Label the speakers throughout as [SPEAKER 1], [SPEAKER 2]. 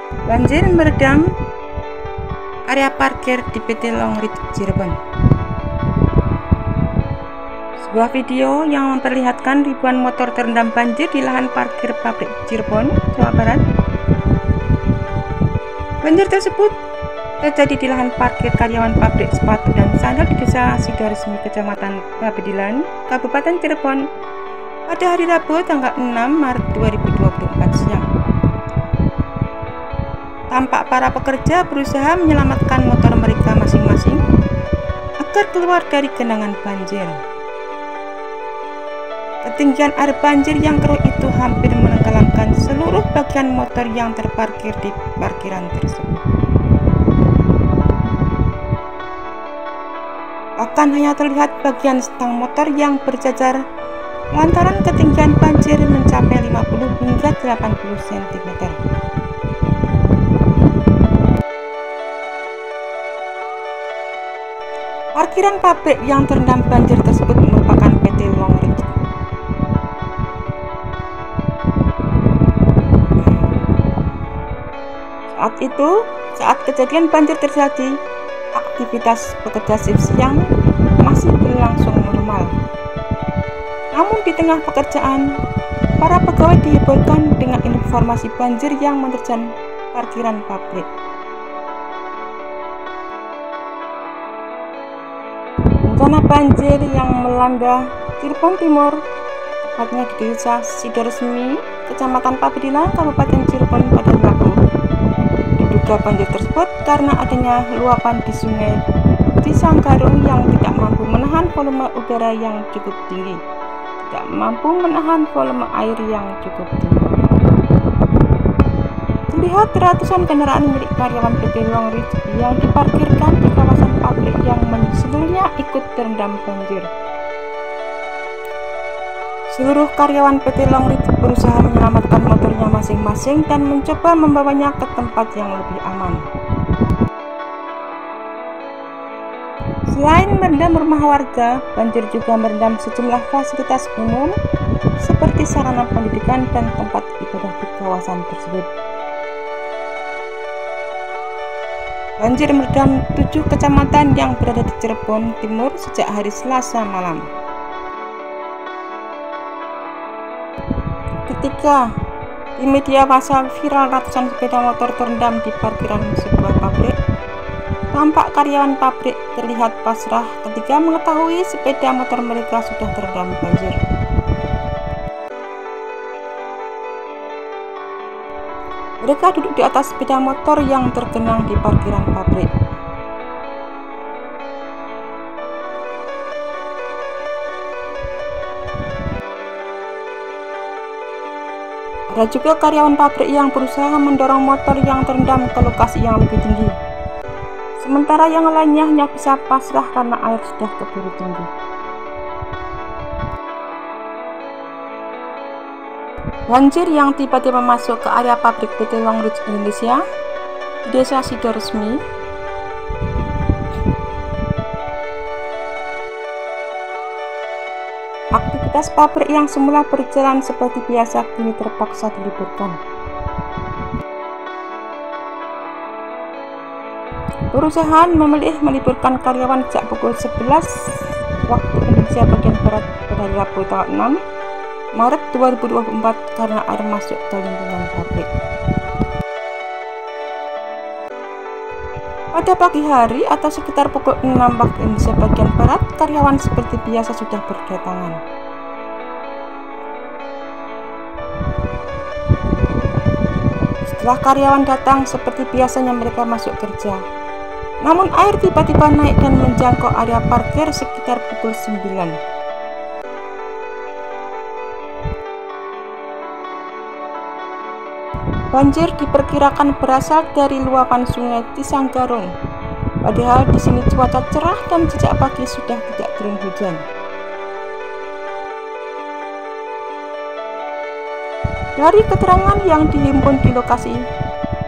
[SPEAKER 1] Banjir meredam area parkir di PT Long Ridge Cirebon. Sebuah video yang memperlihatkan ribuan motor terendam banjir di lahan parkir pabrik Cirebon, Jawa Barat. Banjir tersebut terjadi di lahan parkir karyawan pabrik sepatu dan sandal di Desa Sidoresmi, Kecamatan Babedilan, Kabupaten Cirebon pada hari Rabu tanggal 6 Maret 2024 siang. Tampak para pekerja berusaha menyelamatkan motor mereka masing-masing agar keluar dari genangan banjir. Ketinggian air banjir yang keruh itu hampir menenggelamkan seluruh bagian motor yang terparkir di parkiran tersebut. Bahkan hanya terlihat bagian stang motor yang berjajar lantaran ketinggian banjir mencapai 50 hingga 80 cm. Parkiran pabrik yang terendam banjir tersebut merupakan PT Long Ridge. Saat kejadian banjir terjadi, aktivitas pekerja shift siang masih berlangsung normal. Namun di tengah pekerjaan, para pegawai dihebohkan dengan informasi banjir yang menerjang parkiran pabrik. Bencana banjir yang melanda Cirebon Timur, tepatnya di Desa Sidoresmi, Kecamatan Babedilan, Kabupaten Cirebon pada Rabu. Diduga banjir tersebut karena adanya luapan di Sungai Cisanggarung yang tidak mampu menahan volume udara yang cukup tinggi, tidak mampu menahan volume air yang cukup tinggi. Terlihat ratusan kendaraan milik karyawan PT Long Ridge yang diparkirkan di kawasan pabrik yang seluruhnya ikut terendam banjir. Seluruh karyawan PT Long Ridge berusaha menyelamatkan motornya masing-masing dan mencoba membawanya ke tempat yang lebih aman. Selain merendam rumah warga, banjir juga merendam sejumlah fasilitas umum seperti sarana pendidikan dan tempat ibadah di kawasan tersebut. Banjir merendam 7 kecamatan yang berada di Cirebon Timur sejak hari Selasa malam. Ketika di media massa viral ratusan sepeda motor terendam di parkiran sebuah pabrik, tampak karyawan pabrik terlihat pasrah ketika mengetahui sepeda motor mereka sudah terendam banjir. Mereka duduk di atas sepeda motor yang tergenang di parkiran pabrik. Ada juga karyawan pabrik yang berusaha mendorong motor yang terendam ke lokasi yang lebih tinggi. Sementara yang lainnya hanya bisa pasrah karena air sudah keburu tinggi. Banjir yang tiba-tiba masuk ke area pabrik PT Long Ridge Indonesia di Desa Sidoresmi aktivitas pabrik yang semula berjalan seperti biasa kini terpaksa diliburkan. Perusahaan memilih meliburkan karyawan sejak pukul 11 waktu Indonesia bagian Barat pada Rabu tanggal 6 Maret 2024 karena air masuk ke lingkungan pabrik. Pada pagi hari atau sekitar pukul 6 waktu Indonesia bagian Barat, karyawan seperti biasa sudah berdatangan. Setelah karyawan datang, seperti biasanya mereka masuk kerja. Namun air tiba-tiba naik dan menjangkau area parkir sekitar pukul 9. Banjir diperkirakan berasal dari luapan Sungai Cisanggarung. Padahal di sini cuaca cerah dan sejak pagi sudah tidak turun hujan. Dari keterangan yang dihimpun di lokasi,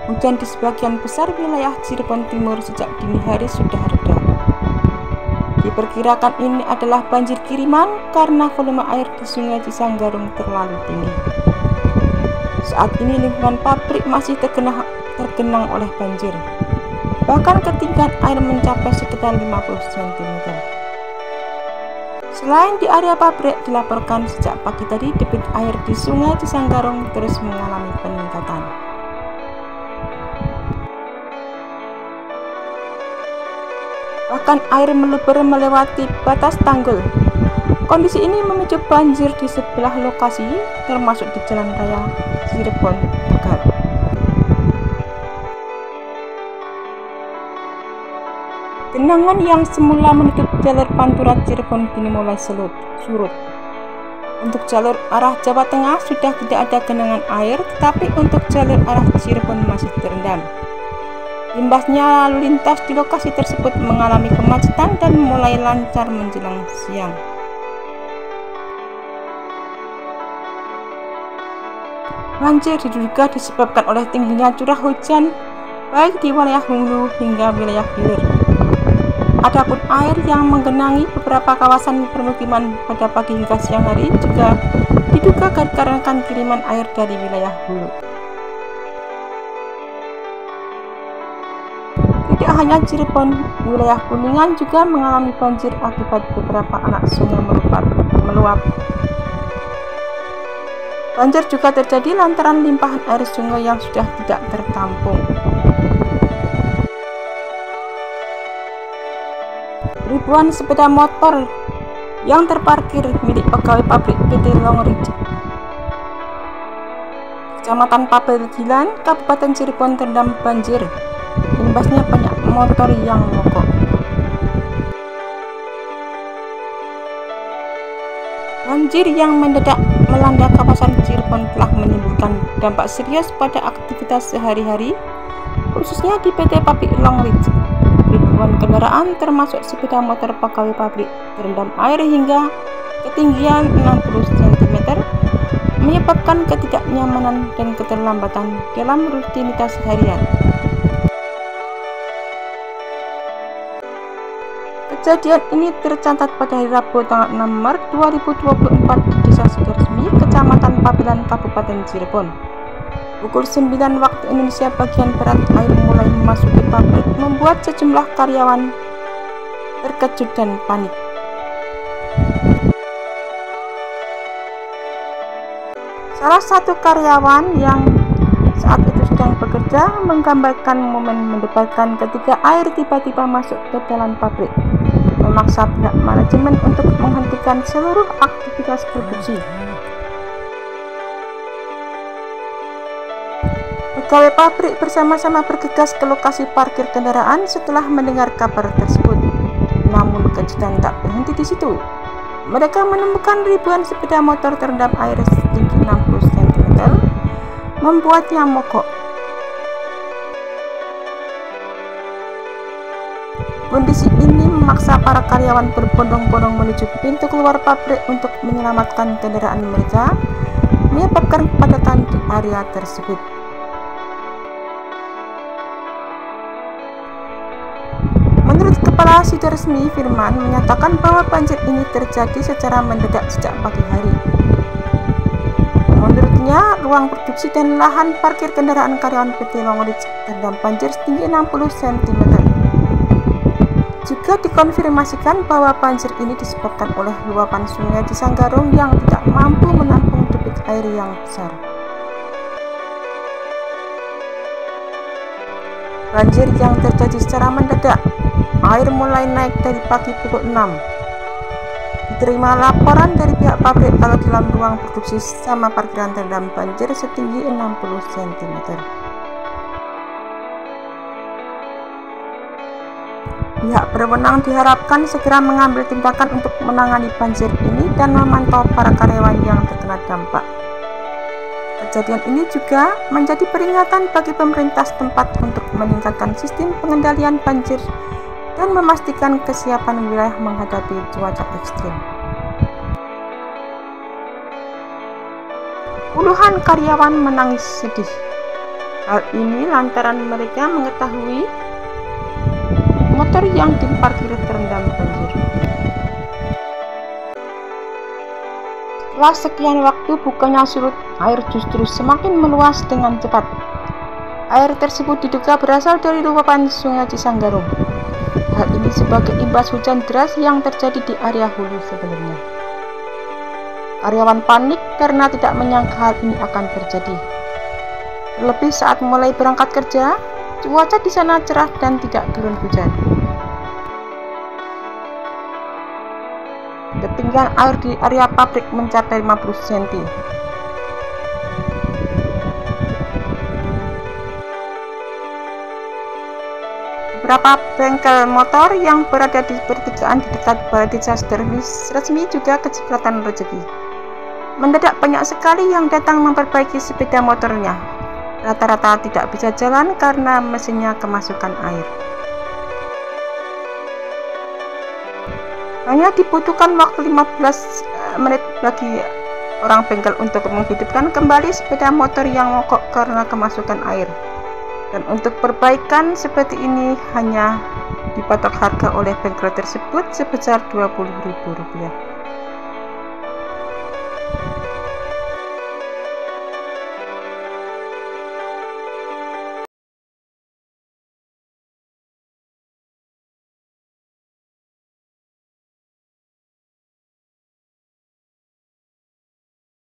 [SPEAKER 1] hujan di sebagian besar wilayah Cirebon Timur sejak dini hari sudah reda. Diperkirakan ini adalah banjir kiriman karena volume air di Sungai Cisanggarung terlalu tinggi. Saat ini lingkungan pabrik masih tergenang tergenang oleh banjir. Bahkan ketinggian air mencapai sekitar 50 cm. Selain di area pabrik, dilaporkan sejak pagi tadi debit air di Sungai Cisanggarong terus mengalami peningkatan. Bahkan air meluber melewati batas tanggul. Kondisi ini memicu banjir di sebelah lokasi, termasuk di Jalan Raya Cirebon, Tegal. Genangan yang semula menutup jalur Pantura Cirebon kini mulai surut. Untuk jalur arah Jawa Tengah sudah tidak ada genangan air, tetapi untuk jalur arah Cirebon masih terendam. Imbasnya lalu lintas di lokasi tersebut mengalami kemacetan dan mulai lancar menjelang siang. Banjir diduga disebabkan oleh tingginya curah hujan baik di wilayah hulu hingga wilayah hilir. Adapun air yang menggenangi beberapa kawasan permukiman pada pagi hingga siang hari juga diduga dikarenakan kiriman air dari wilayah hulu. Tidak hanya Cirebon, wilayah Kuningan juga mengalami banjir akibat beberapa anak sungai meluap. Banjir juga terjadi lantaran limpahan air sungai yang sudah tidak tertampung. Ribuan sepeda motor yang terparkir milik pegawai pabrik PT Long Ridge, Kecamatan Pabedilan, Kabupaten Cirebon terendam banjir. Imbasnya banyak motor yang mogok. Banjir yang mendadak melanda kawasan Cirebon telah menimbulkan dampak serius pada aktivitas sehari-hari, khususnya di PT Pabrik Long Ridge. Ribuan kendaraan termasuk sepeda motor pegawai pabrik terendam air hingga ketinggian 60 cm, menyebabkan ketidaknyamanan dan keterlambatan dalam rutinitas harian. Kejadian ini tercatat pada hari Rabu tanggal 6 Maret 2024 di Desa Sidoresmi, Kecamatan Pabelan, Kabupaten Cirebon. Pukul 9 waktu Indonesia bagian Barat, air mulai memasuki pabrik membuat sejumlah karyawan terkejut dan panik. Salah satu karyawan yang saat itu sedang bekerja menggambarkan momen mendebarkan ketika air tiba-tiba masuk ke dalam pabrik, memaksa pihak manajemen untuk menghentikan seluruh aktivitas produksi. Pegawai pabrik bersama-sama bergegas ke lokasi parkir kendaraan setelah mendengar kabar tersebut. Namun kejutan tak berhenti di situ. Mereka menemukan ribuan sepeda motor terendam air setinggi 60 cm, membuatnya mogok. Kondisi ini memaksa para karyawan berbondong-bondong menuju pintu keluar pabrik untuk menyelamatkan kendaraan mereka, menyebabkan kepadatan di area tersebut. Menurut Kepala Sidoresmi Firman menyatakan bahwa banjir ini terjadi secara mendadak sejak pagi hari. Menurutnya, ruang produksi dan lahan parkir kendaraan karyawan PT Long Ridge terendam banjir setinggi 60 cm. Juga dikonfirmasikan bahwa banjir ini disebabkan oleh luapan Sungai Cisanggarong yang tidak mampu menampung debit air yang besar. Banjir yang terjadi secara mendadak, air mulai naik dari pagi pukul 6. Diterima laporan dari pihak pabrik kalau dalam ruang produksi sama parkiran terendam banjir setinggi 60 cm. Pihak berwenang diharapkan segera mengambil tindakan untuk menangani banjir ini dan memantau para karyawan yang terkena dampak. Kejadian ini juga menjadi peringatan bagi pemerintah setempat untuk meningkatkan sistem pengendalian banjir dan memastikan kesiapan wilayah menghadapi cuaca ekstrim. Puluhan karyawan menangis sedih. Hal ini lantaran mereka mengetahui motor yang diparkir terendam banjir. Setelah sekian waktu bukannya surut, air justru semakin meluas dengan cepat. Air tersebut diduga berasal dari luapan Sungai Cisanggarung. Hal ini sebagai imbas hujan deras yang terjadi di area hulu sebelumnya. Karyawan panik karena tidak menyangka hal ini akan terjadi. Terlebih saat mulai berangkat kerja, cuaca di sana cerah dan tidak turun hujan. Ketinggian air di area pabrik mencapai 50 cm. Beberapa bengkel motor yang berada di pertigaan di dekat Balai Disaster resmi juga kecipratan rezeki. Mendadak banyak sekali yang datang memperbaiki sepeda motornya. Rata-rata tidak bisa jalan karena mesinnya kemasukan air. Hanya dibutuhkan waktu 15 menit bagi orang bengkel untuk menghidupkan kembali sepeda motor yang mogok karena kemasukan air. Dan untuk perbaikan seperti ini hanya dipatok harga oleh bengkel tersebut sebesar Rp20.000.